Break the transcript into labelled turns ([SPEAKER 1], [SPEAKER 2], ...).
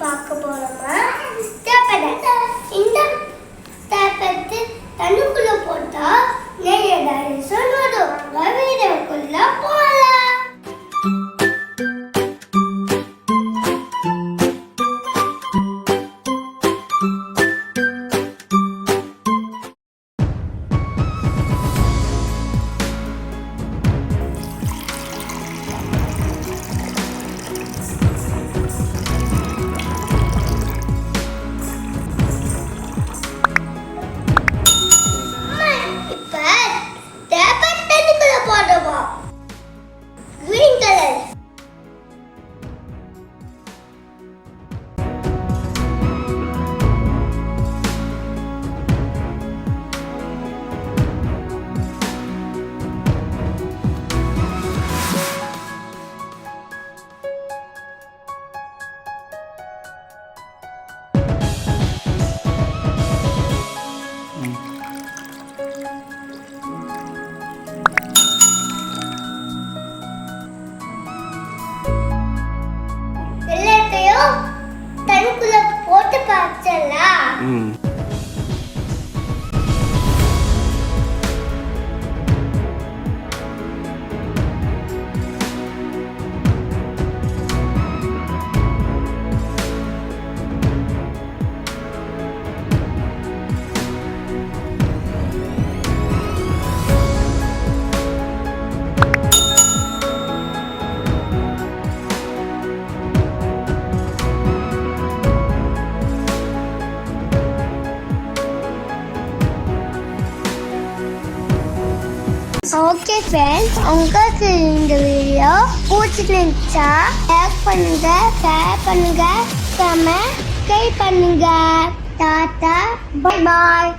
[SPEAKER 1] பார்க்க போறோமா? இந்த ஸ்டெப்பை தண்ணுக்குள்ள போட்டா நிறைய டைனோசர் வரும். வீடியோக்குள்ள போலாம். Green color. தண்ணுக்குள்ள போட்டு பார்த்தலாம். ஓகே ஃப்ரெண்ட்ஸ், உங்களுக்கு இந்த வீடியோ பிடிச்சிருந்துச்சா லைக் பண்ணுங்க, ஷேர் பண்ணுங்க, கமெண்ட் பண்ணுங்க. Tata, bye bye.